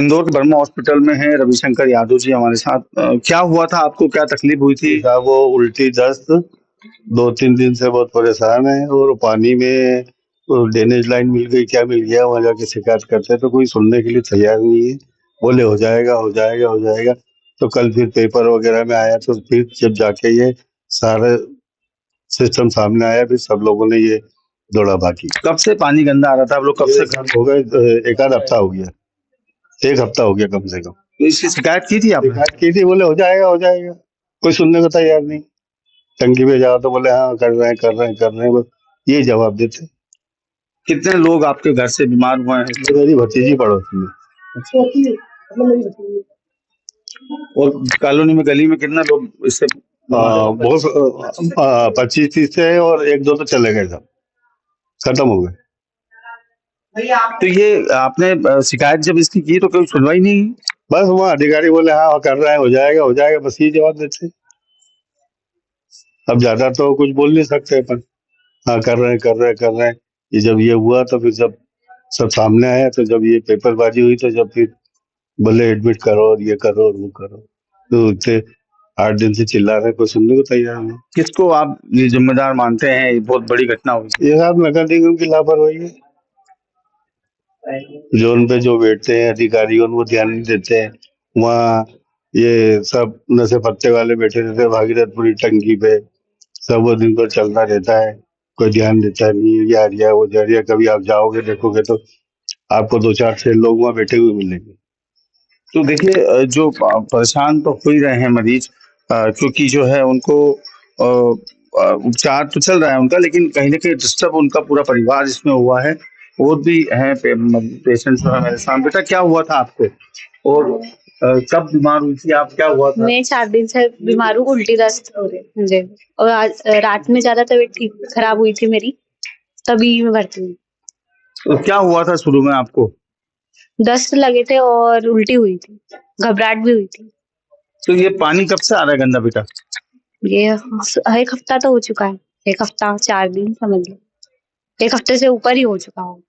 इंदौर के Burma hospital में है रविशंकर यादव जी हमारे साथ। क्या हुआ था आपको, क्या तकलीफ हुई थी? साहब वो उल्टी दस्त 2-3 दिन से बहुत परेशान है, और पानी में वो ड्रेनेज लाइन मिल गई, क्या मिल गया, वहाँ जाके शिकायत करते हैं तो कोई सुनने के लिए तैयार नहीं है। बोले हो जाएगा हो जाएगा हो जाएगा। तो कल फिर पेपर वगैरह में आया, तो फिर जब जाके ये सारा सिस्टम सामने आया, फिर सब लोगों ने ये दौड़ा भागी। कब से पानी गंदा आ रहा था? आप लोग कब से हो गए, एक आध हफ्ता हो गया, 1 हफ्ता हो गया कम से कम। इसकी शिकायत की थी आपने? शिकायत की थी, बोले हो जाएगा हो जाएगा। कोई सुनने को तैयार नहीं। टंकी पे जाओ तो बोले हाँ कर रहे हैं कर रहे हैं कर रहे हैं, बस ये जवाब देते। कितने लोग आपके घर से बीमार हुए हैं? ये मेरी भतीजी पड़ोसी में। और कॉलोनी में, गली में कितना लोग इससे बहुत 25-30 थे, और 1-2 तो चले गए, सब खत्म हो गए। तो ये आपने शिकायत जब इसकी की तो कोई सुनवाई नहीं? बस वहाँ अधिकारी बोले हाँ कर रहा है, हो जाएगा, बस ये जवाब देते। अब ज्यादा तो कुछ बोल नहीं सकते अपन। हाँ कर रहे हैं कर रहे हैं कर रहे हैं। ये जब ये हुआ तो फिर जब सब सामने आया, तो जब ये पेपरबाजी हुई, तो जब फिर बोले एडमिट करो और ये करो और वो करो, तो इतने 8 दिन से चिल्ला रहे, कोई सुनने को तैयार नहीं। किसको आप ये जिम्मेदार मानते हैं? ये बहुत बड़ी घटना हुई। ये साहब नगर निगम की लापरवाही है। जोन पे जो बैठते हैं अधिकारी, उनको ध्यान नहीं देते हैं। वहाँ ये सब नशे पत्ते वाले बैठे रहते हैं भागीरथपुरी टंकी पे, सब वो दिन भर चलता रहता है, कोई ध्यान देता नहीं है। ये आ रहा वो जा रहा है। कभी आप जाओगे देखोगे तो आपको 2-4-6 लोग वहाँ बैठे हुए मिलेंगे। तो देखिए, जो परेशान तो हो ही रहे हैं मरीज, क्योंकि जो है उनको उपचार तो चल रहा है उनका, लेकिन कहीं ना कहीं डिस्टर्ब उनका पूरा परिवार इसमें हुआ है। और भी हैं पेशेंट जो है मेरे सामने। बेटा क्या हुआ था आपको, और कब बीमार हुई थी आप, क्या हुआ था? मैं 4 दिन से बीमार हूँ, उल्टी दस्त हो रही मुझे, और आज रात में ज्यादा तबीयत ठीक खराब हुई थी मेरी, तभी मैं भर्ती हुई। तो क्या हुआ था शुरू में आपको? दस्त लगे थे और उल्टी हुई थी, घबराहट भी हुई थी। तो ये पानी कब से आ रहा है गंदा बेटा? ये 1 हफ्ता तो हो चुका है, 1 हफ्ता 4 दिन समझ लो, 1 हफ्ते से ऊपर ही हो चुका हो।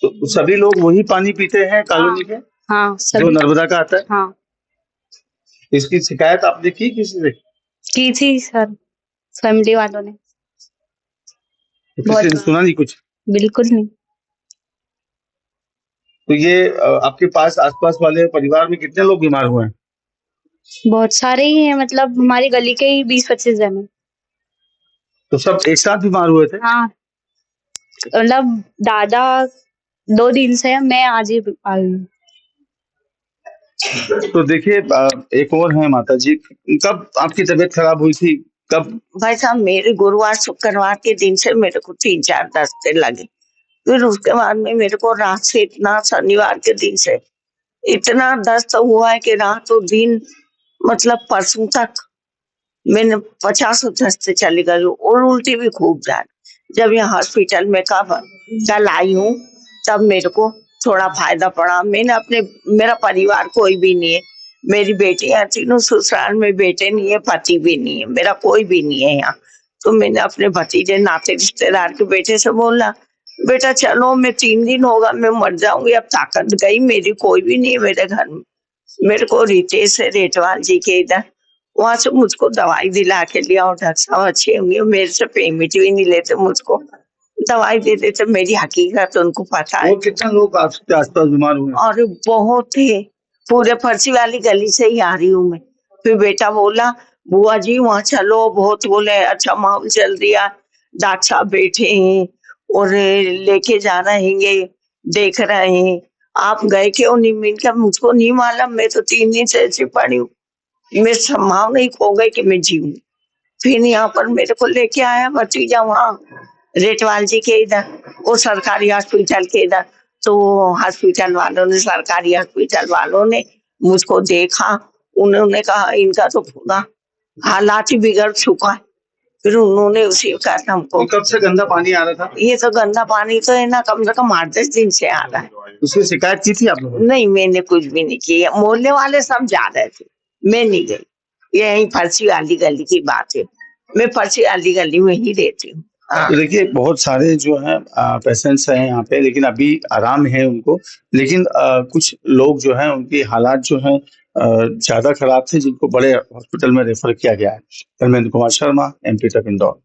तो सभी लोग वही पानी पीते हैं कॉलोनी के? हाँ जो सभी। नर्मदा का आता है? हाँ इसकी शिकायत आपने की किसी से? की थी सर, फैमिली वालों ने। किसी ने सुना नहीं कुछ? बिल्कुल नहीं। तो ये आपके पास आसपास वाले परिवार में कितने लोग बीमार हुए हैं? बहुत सारे ही हैं, मतलब हमारी गली के ही 20-25 जन हैं। तो सब एक साथ बीमार हुए थे? हाँ मतलब दादा 2 दिन से, मैं आज ही आई हूँ। तो देखिए, एक और है माता जी, कब आपकी तबीयत खराब हुई थी, कब? भाई साहब मेरे गुरुवार शुक्रवार के दिन से मेरे को 3-4 दस्ते लगे। फिर उसके बाद में मेरे को रात से इतना, शनिवार के दिन से इतना दस्त हुआ है कि रात और दिन, मतलब परसों तक मैंने 50 दस्ते चले गए, और उल्टी भी खूब जा रही। जब यहाँ हॉस्पिटल में कल आई हूँ, तब मेरे को थोड़ा फायदा पड़ा। मैंने अपने, मेरा परिवार कोई भी नहीं है, मेरी बेटियां तीनों ससुराल में, बेटे नहीं है, पति भी नहीं है, मेरा कोई भी नहीं है यहाँ। तो मैंने अपने भतीजे नाते रिश्तेदार के बेटे से बोला, बेटा चलो, मैं 3 दिन होगा मैं मर जाऊंगी, अब ताकत गई मेरी, कोई भी नहीं है मेरे घर में। मेरे को रितेश है रेटवाल जी के इधर, वहां से मुझको दवाई दिला के लिया, और डॉक्टर साहब अच्छे होंगे, मेरे से पेमेंट भी नहीं लेते, मुझको दवाई दे देते। मेरी हकीकत उनको पता है। और कितने लोग आपके आसपास बीमार हुए? और बहुत थे, पूरे फर्सी वाली गली से ही आ रही हूँ मैं। फिर बेटा बोला, बुआ जी वहाँ चलो, बहुत बोले अच्छा माहौल चल रहा, डॉक्टर साहब बैठे हैं और लेके जा रहेंगे, देख रहे हैं। आप गए क्यों नहीं? मैंने कहा मुझको नहीं मालूम, मैं तो 3 दिन से ऐसी पड़ी हूँ, मैं संभाव नहीं खो गई कि मैं जीऊँ। फिर यहाँ पर मेरे को लेके आया भतीजा वहाँ रेटवाल जी के इधर, वो सरकारी हॉस्पिटल के इधर। तो हॉस्पिटल वालों ने, सरकारी हॉस्पिटल वालों ने मुझको देखा, उन्होंने कहा इनका तो पूरा हालात ही बिगड़ चुका है। फिर उन्होंने उसी वक्त हमको। कब से गंदा पानी आ रहा था? ये तो गंदा पानी तो है ना, कम से कम 8-10 दिन से आ रहा है। उसकी शिकायत की थी आप लोगों ने? नहीं, मैंने कुछ भी नहीं किया, मोहल्ले वाले सब जा रहे थे, मैं नहीं गई। यही फर्सी वाली गली की बात है, मैं फर्सी वाली गली में ही रहती हूँ। हाँ, तो देखिए बहुत सारे जो हैं पेशेंट्स हैं यहाँ पे, लेकिन अभी आराम है उनको। लेकिन कुछ लोग जो हैं उनकी हालात जो हैं ज्यादा खराब थे, जिनको बड़े हॉस्पिटल में रेफर किया गया है। धर्मेंद्र कुमार शर्मा, एमपी तक, इंदौर।